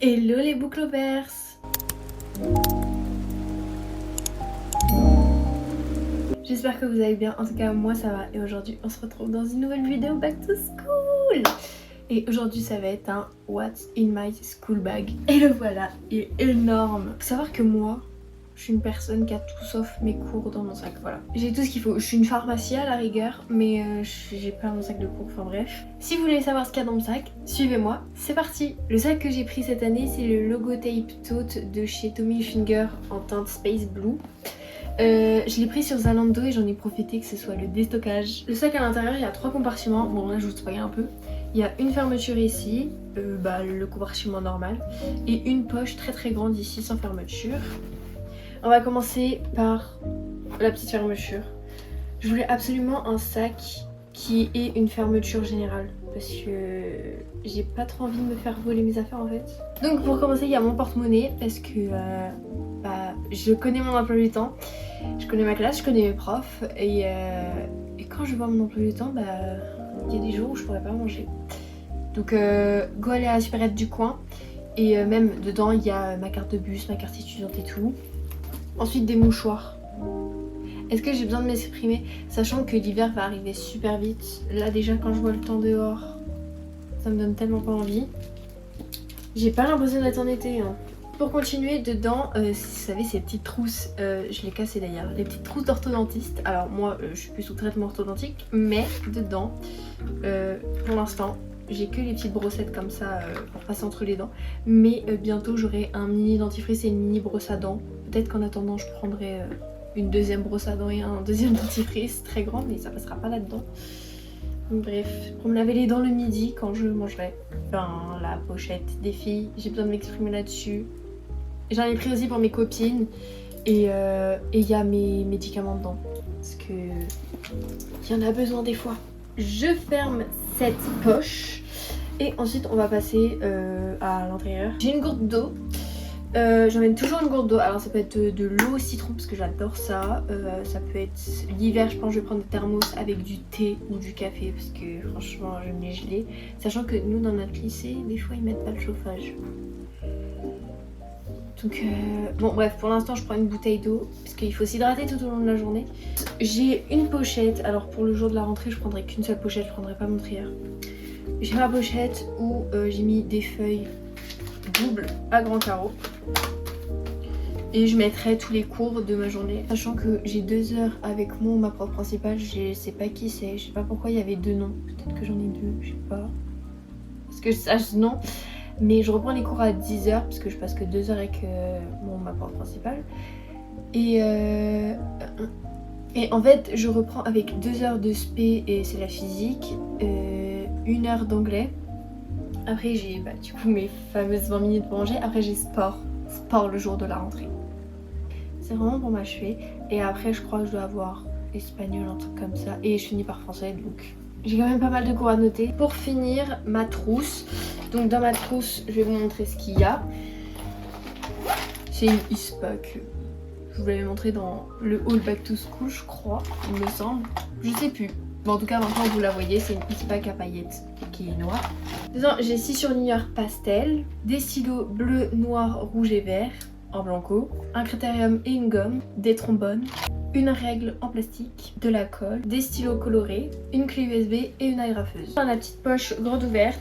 Hello les booklovers. J'espère que vous allez bien, en tout cas moi ça va et aujourd'hui on se retrouve dans une nouvelle vidéo back to school. Et aujourd'hui ça va être un What's in my school bag. Et le voilà, il est énorme. Faut savoir que moi, je suis une personne qui a tout sauf mes cours dans mon sac, voilà. J'ai tout ce qu'il faut, je suis une pharmacie à la rigueur, mais j'ai pas mon sac de cours, enfin bref. Si vous voulez savoir ce qu'il y a dans mon sac, suivez-moi, c'est parti. Le sac que j'ai pris cette année, c'est le Logotape Tote de chez Tommy Hilfiger en teinte Space Blue. Je l'ai pris sur Zalando et j'en ai profité que ce soit le déstockage. Le sac à l'intérieur, il y a 3 compartiments, bon là je vous spoil un peu. Il y a une fermeture ici, le compartiment normal, et une poche très grande ici sans fermeture. On va commencer par la petite fermeture. Je voulais absolument un sac qui ait une fermeture générale parce que j'ai pas trop envie de me faire voler mes affaires en fait. Donc pour commencer, il y a mon porte-monnaie parce que je connais mon emploi du temps, je connais ma classe, je connais mes profs et quand je vois mon emploi du temps, il y a des jours où je pourrais pas manger. Donc go aller à la supérette du coin et même dedans il y a ma carte de bus, ma carte étudiante et tout. Ensuite des mouchoirs. Est-ce que j'ai besoin de m'exprimer, sachant que l'hiver va arriver super vite. Là déjà quand je vois le temps dehors, ça me donne tellement pas envie. J'ai pas l'impression d'être en été hein. Pour continuer, dedans, vous savez ces petites trousses, je les cassais d'ailleurs, les petites trousses d'orthodontiste. Alors moi je suis plus sous traitement orthodontique, mais dedans, pour l'instant, j'ai que les petites brossettes comme ça pour passer entre les dents. Mais bientôt j'aurai un mini dentifrice et une mini brosse à dents. Peut-être qu'en attendant je prendrai une deuxième brosse à dents et un deuxième dentifrice très grand, mais ça passera pas là-dedans. Bref, pour me laver les dents le midi quand je mangerai. Enfin, la pochette des filles, j'ai besoin de m'exprimer là-dessus. J'en ai pris aussi pour mes copines et il y a mes médicaments dedans parce que il y en a besoin des fois. Je ferme cette poche et ensuite on va passer à l'intérieur. J'ai une gourde d'eau. J'emmène toujours une gourde d'eau. Alors ça peut être de l'eau au citron parce que j'adore ça. Ça peut être l'hiver, je pense que je vais prendre des thermos avec du thé ou du café parce que franchement j'aime les geler. Sachant que nous dans notre lycée, des fois ils mettent pas le chauffage. Donc bon bref, pour l'instant je prends une bouteille d'eau parce qu'il faut s'hydrater tout au long de la journée. J'ai une pochette, alors pour le jour de la rentrée je prendrai qu'une seule pochette, je prendrai pas mon trieur. J'ai ma pochette où j'ai mis des feuilles doubles à grands carreaux et je mettrai tous les cours de ma journée. Sachant que j'ai 2 heures avec ma prof principale, je sais pas qui c'est, je sais pas pourquoi il y avait 2 noms, peut-être que j'en ai 2, je sais pas. Parce que je sache non. Mais je reprends les cours à 10h parce que je passe que 2 heures avec ma prof principale. Et en fait, je reprends avec 2 heures de spé et c'est la physique, 1 heure d'anglais. Après, j'ai du coup mes fameuses 20 minutes pour manger. Après, j'ai sport le jour de la rentrée. C'est vraiment pour m'achever. Et après, je crois que je dois avoir espagnol, un truc comme ça. Et je finis par français donc. J'ai quand même pas mal de cours à noter. Pour finir, ma trousse. Donc dans ma trousse, je vais vous montrer ce qu'il y a. C'est une ISPA que je vous l'avais montré dans le haul back to school, je crois, il me semble. Je sais plus. Bon, en tout cas, maintenant vous la voyez, c'est une ISPA à paillettes qui est noire. Dedans, j'ai 6 surligneurs pastel, des stylos bleu, noir, rouge et vert en blanco, un critérium et une gomme, des trombones, une règle en plastique, de la colle, des stylos colorés, une clé USB et une agrafeuse. Dans la petite poche grande ouverte,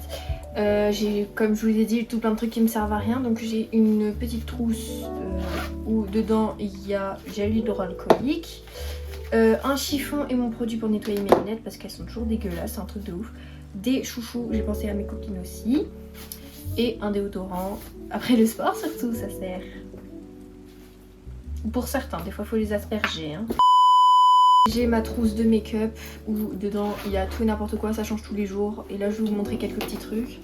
j'ai, comme je vous ai dit, tout plein de trucs qui me servent à rien. Donc j'ai une petite trousse où dedans il y a gel hydroalcoolique, un chiffon et mon produit pour nettoyer mes lunettes parce qu'elles sont toujours dégueulasses, c'est un truc de ouf. Des chouchous, j'ai pensé à mes copines aussi. Et un déodorant. Après le sport surtout, ça sert. Pour certains, des fois il faut les asperger hein. J'ai ma trousse de make-up où dedans il y a tout et n'importe quoi, ça change tous les jours. Et là je vais vous montrer quelques petits trucs.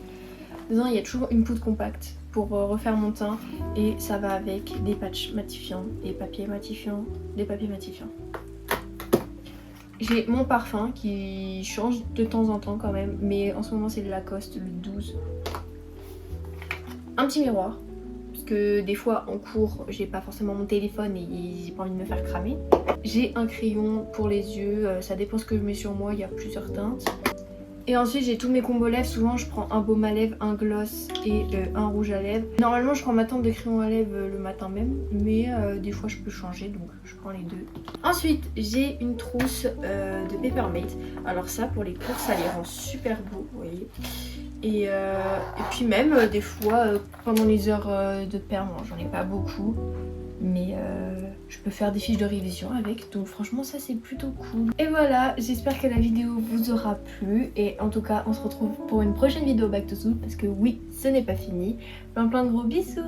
Dedans il y a toujours une poudre compacte pour refaire mon teint. Et ça va avec des patchs matifiants, des papiers matifiants, des papiers matifiants. J'ai mon parfum qui change de temps en temps quand même. Mais en ce moment c'est le Lacoste, le 12. Un petit miroir. Parce que des fois en cours j'ai pas forcément mon téléphone et j'ai pas envie de me faire cramer. J'ai un crayon pour les yeux, ça dépend ce que je mets sur moi, il y a plusieurs teintes. Et ensuite j'ai tous mes combos lèvres, souvent je prends un baume à lèvres, un gloss et un rouge à lèvres. Normalement je prends ma tente de crayon à lèvres le matin même, mais des fois je peux changer donc je prends les deux. Ensuite j'ai une trousse de Papermate. Alors ça pour les courses ça les rend super beaux, vous voyez. Et puis même des fois pendant les heures de perm, j'en ai pas beaucoup. Mais je peux faire des fiches de révision avec, donc franchement ça c'est plutôt cool. Et voilà, j'espère que la vidéo vous aura plu. Et en tout cas on se retrouve pour une prochaine vidéo back to school, parce que oui, ce n'est pas fini. Plein de gros bisous.